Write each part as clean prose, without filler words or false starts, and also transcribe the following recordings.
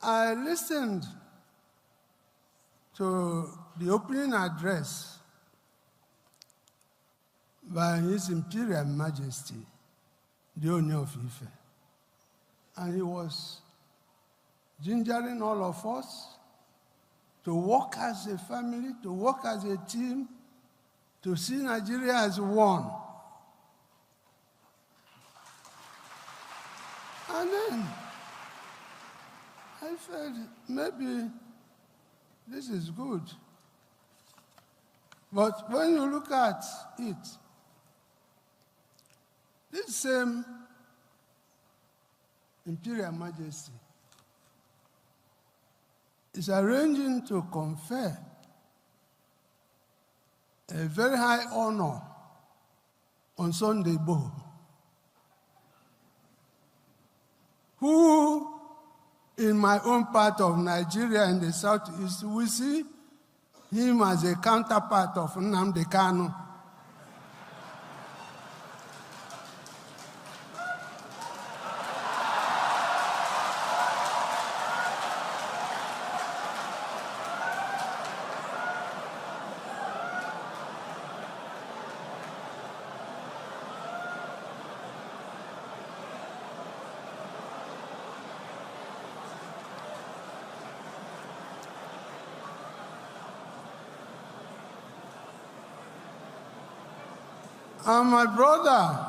I listened to the opening address by His Imperial Majesty, the Oni of Ife. And he was gingering all of us to work as a family, to work as a team, to see Nigeria as one. And then I felt maybe this is good. But when you look at it, this same Imperial Majesty is arranging to confer a very high honor on Sunday Igbo, who in my own part of Nigeria in the southeast, we see him as a counterpart of Nnamdi Kanu. And my brother,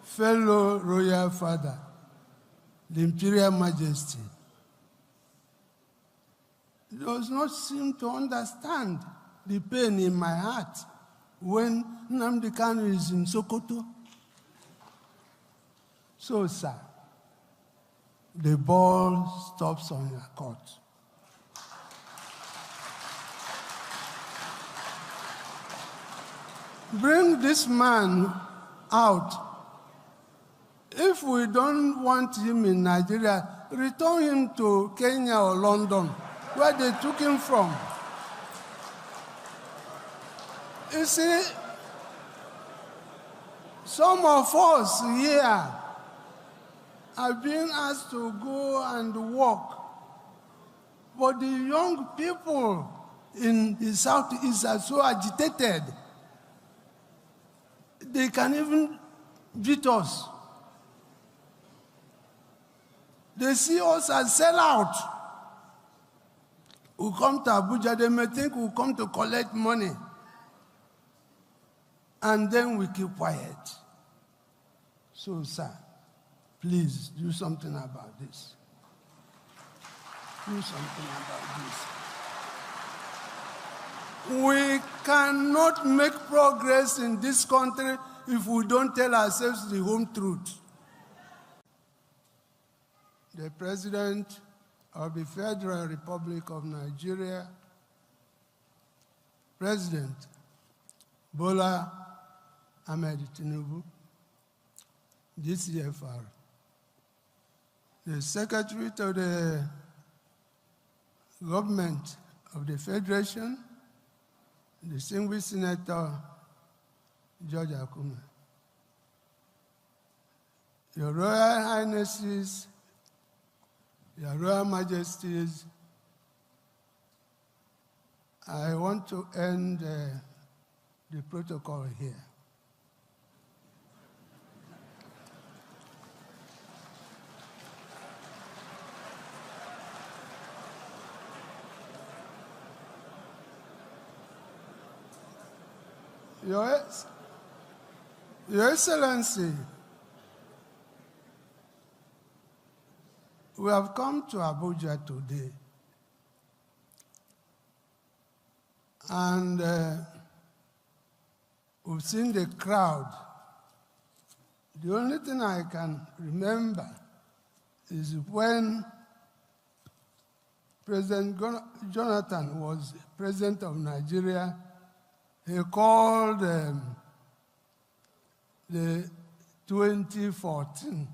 fellow royal father, the Imperial Majesty, does not seem to understand the pain in my heart when Nnamdi Kanu is in Sokoto. So, sir, the ball stops on your court. Bring this man out. If we don't want him in Nigeria, return him to Kenya or London, where they took him from. You see, some of us here have been asked to go and work, but the young people in the Southeast are so agitated. They can even beat us. They see us as sellouts. We come to Abuja, they may think we come to collect money. And then we keep quiet. So, sir, please do something about this. Do something about this. We cannot make progress in this country if we don't tell ourselves the home truth. The President of the Federal Republic of Nigeria, President Bola Ahmed Tinubu, GCFR, the Secretary to the Government of the Federation, distinguished Senator George Akume, Your Royal Highnesses, Your Royal Majesties, I want to end the protocol here. Your Excellency, we have come to Abuja today, and we've seen the crowd. The only thing I can remember is when President Jonathan was president of Nigeria, he called the 2014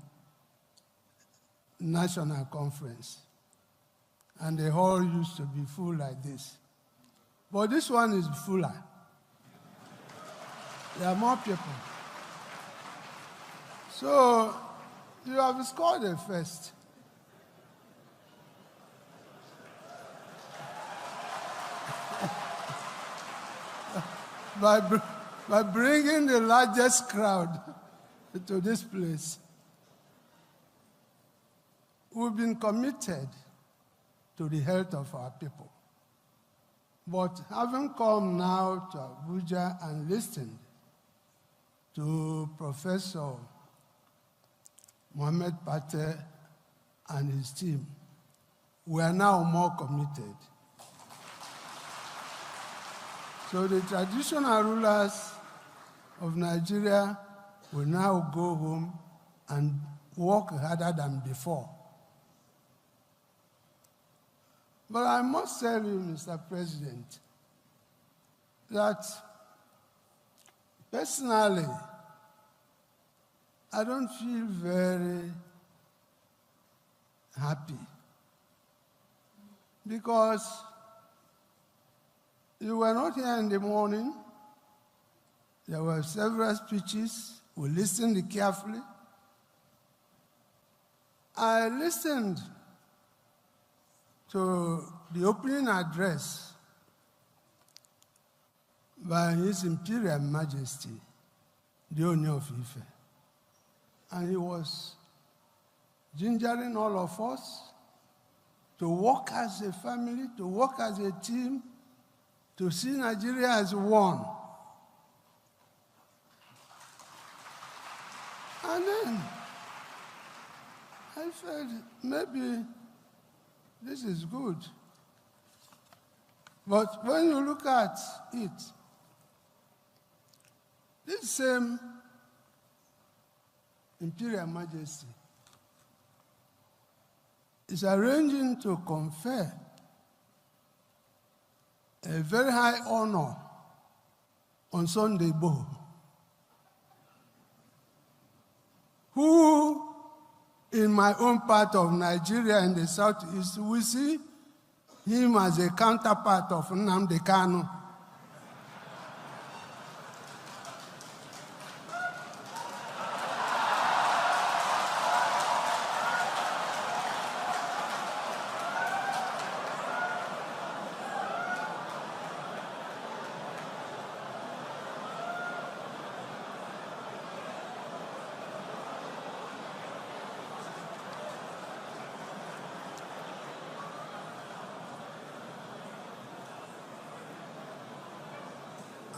National Conference, and the hall used to be full like this. But this one is fuller. There are more people. So you have scored a first. by bringing the largest crowd to this place. We've been committed to the health of our people. But having come now to Abuja and listened to Professor Mohammed Pate and his team, we are now more committed. So the traditional rulers of Nigeria will now go home and work harder than before. But I must tell you, Mr. President, that personally, I don't feel very happy because you were not here in the morning. There were several speeches. We listened carefully. I listened to the opening address by His Imperial Majesty, the Oni of Ife. And he was gingering all of us to work as a family, to work as a team, to see Nigeria as one. And then I felt maybe this is good. But when you look at it, this same Imperial Majesty is arranging to confer a very high honor on Sunday Igbo, who in my own part of Nigeria in the southeast, we see him as a counterpart of Nnamdi Kanu.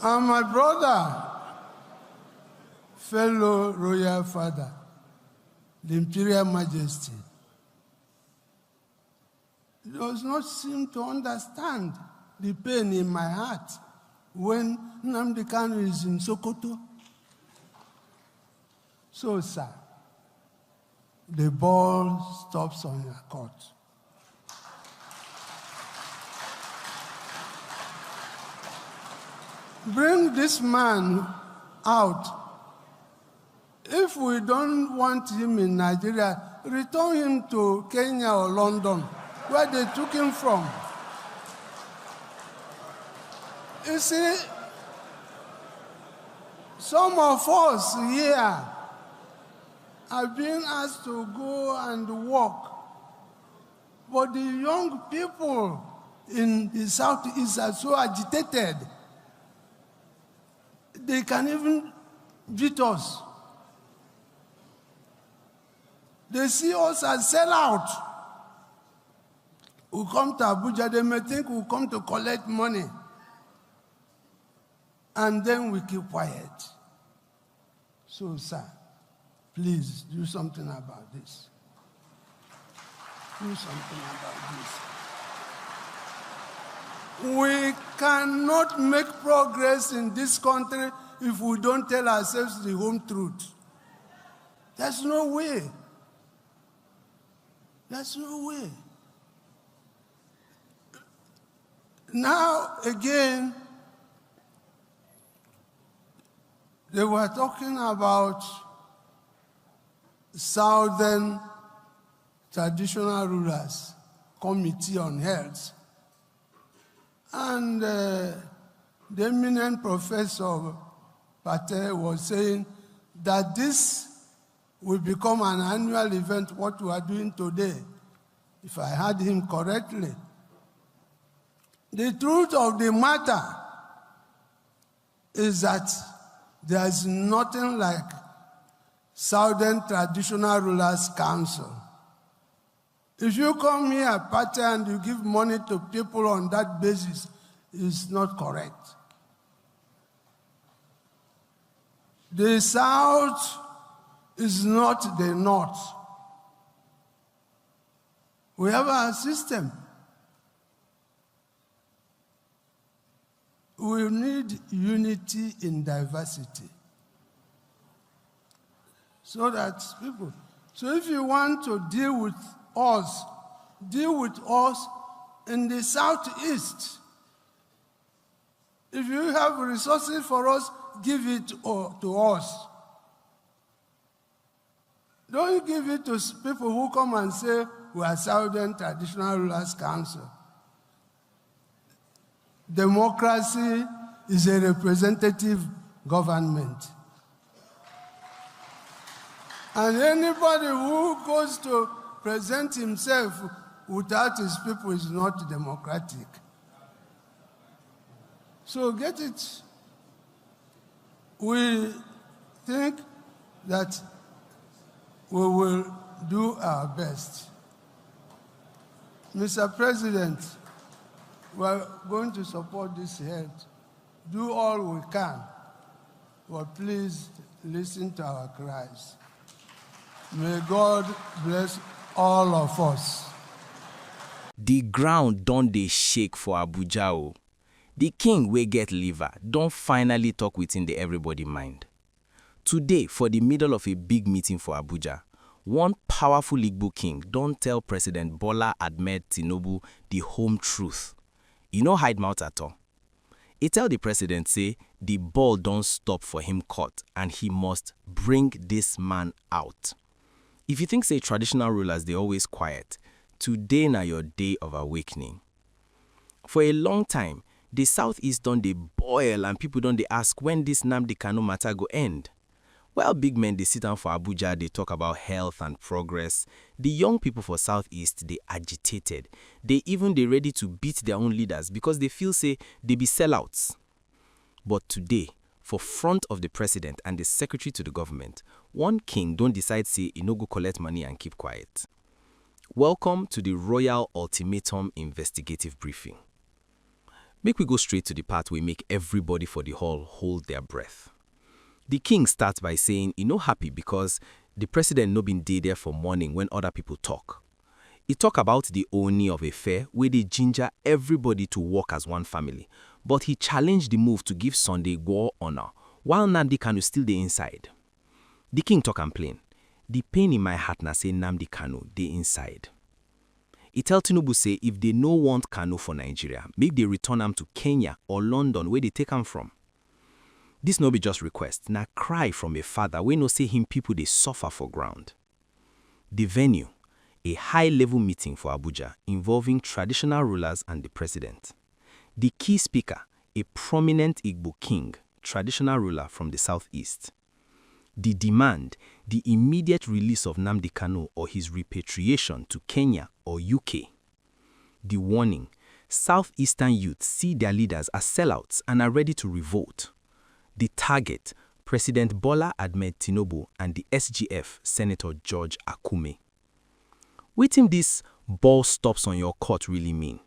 And my brother, fellow royal father, the Imperial Majesty, does not seem to understand the pain in my heart when Nnamdi Kanu is in Sokoto. So, sir, the ball stops on your court. Bring this man out. If we don't want him in Nigeria, return him to Kenya or London, where they took him from. You see, some of us here have been asked to go and work, but the young people in the Southeast are so agitated. They can even beat us. They see us as sellouts. We come to Abuja, they may think we come to collect money. And then we keep quiet. So, sir, please do something about this. Do something about this. We cannot make progress in this country if we don't tell ourselves the home truth. There's no way. There's no way. Now, again, they were talking about Southern Traditional Rulers Committee on Health. And the eminent Professor Pate was saying that this will become an annual event, what we are doing today, if I heard him correctly. The truth of the matter is that there is nothing like Southern Traditional Rulers Council. If you come here, party, and you give money to people on that basis, it's not correct. The South is not the North. We have a system. We need unity in diversity. So that people, so if you want to deal with us in the Southeast. If you have resources for us, give it to us. Don't give it to people who come and say, we are Southern Traditional Rulers Council. Democracy is a representative government. And anybody who goes to present himself without his people is not democratic. So get it. We think that we will do our best. Mr. President, we are going to support this head. Do all we can, but please listen to our cries. May God bless all of us. The ground don dey shake for Abuja o. The king wey get liver don finally talk wetin dey everybody mind. Today, for the middle of a big meeting for Abuja, one powerful Igbo king don tell President Bola Ahmed Tinubu the home truth. E no hide mouth at all. He tell the president say the ball don stop for him court and he must bring this man out. If you think say traditional rulers dey always quiet, today na your day of awakening. For a long time, the Southeast don dey boil and people don dey ask when this Nnamdi Kanu matter go end. While big men dey sit down for Abuja, they talk about health and progress, the young people for Southeast dey agitated. They even dey ready to beat their own leaders because they feel say they be sellouts. But today, for front of the president and the secretary to the government, one king don't decide say he no go collect money and keep quiet. Welcome to the Royal Ultimatum Investigative Briefing. Make we go straight to the part where make everybody for the hall hold their breath. The king starts by saying he no happy because the president no been there for morning when other people talk. He talk about the Oni of Ife where they ginger everybody to work as one family, but he challenged the move to give Sunday war honor while Nnamdi Kanu still dey inside. The king talk and plain. The pain in my heart na say Nnamdi Kanu dey inside. He tell Tinubu say if they no want Kanu for Nigeria, make they return am to Kenya or London where they take am from. This no be just request, na cry from a father wey no say him people dey suffer for ground. The venue, a high-level meeting for Abuja involving traditional rulers and the president. The key speaker, a prominent Igbo king, traditional ruler from the Southeast. The demand, the immediate release of Nnamdi Kanu or his repatriation to Kenya or UK. The warning, Southeastern youth see their leaders as sellouts and are ready to revolt. The target, President Bola Ahmed Tinubu and the SGF Senator George Akume. Wetin this ball stops on your court really mean?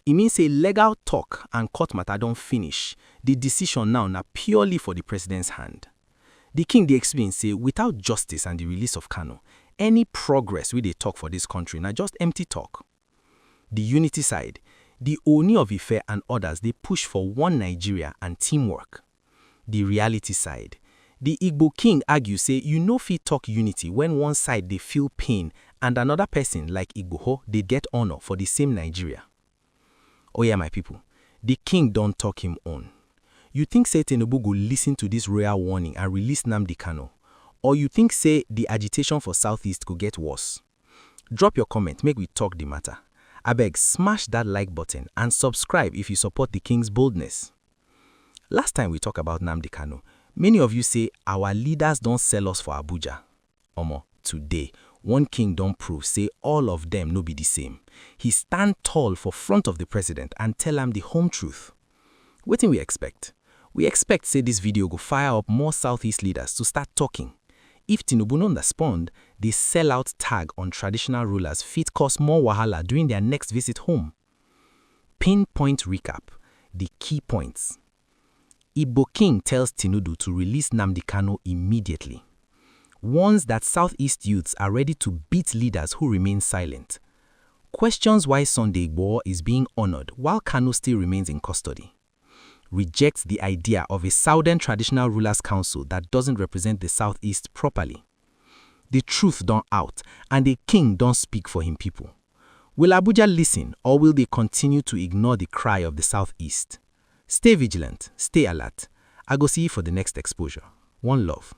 It means a legal talk and court matter don't finish. The decision now na purely for the president's hand. The king dey explain say without justice and the release of Kanu, any progress we dey talk for this country na just empty talk. The unity side, the Oni of Ife and others they push for one Nigeria and teamwork. The reality side, the Igbo king argue say you no fit talk unity when one side they feel pain and another person like Igboho they get honor for the same Nigeria. Oh yeah, my people, the king don't talk him on. You think say Tinubu go listen to this royal warning and release Nnamdi Kanu? Or you think say the agitation for Southeast could get worse? Drop your comment, make we talk the matter. Abeg, smash that like button and subscribe if you support the king's boldness. Last time we talked about Nnamdi Kanu, many of you say our leaders don't sell us for Abuja. Omo, today, one king don't prove say all of them no be the same. He stand tall for front of the president and tell him the home truth. Wetin we expect? We expect say this video go fire up more Southeast leaders to start talking. If Tinubu no respond, the sellout tag on traditional rulers fit cause more wahala during their next visit home. Pinpoint recap, the key points. Igbo king tells Tinubu to release Nnamdi Kanu immediately. Warns that Southeast youths are ready to beat leaders who remain silent. Questions why Sunday Igbo is being honored while Kanu still remains in custody. Rejects the idea of a Southern Traditional Rulers Council that doesn't represent the Southeast properly. The truth don't out, and the king don't speak for him people. Will Abuja listen, or will they continue to ignore the cry of the Southeast? Stay vigilant, stay alert. I go see you for the next exposure. One love.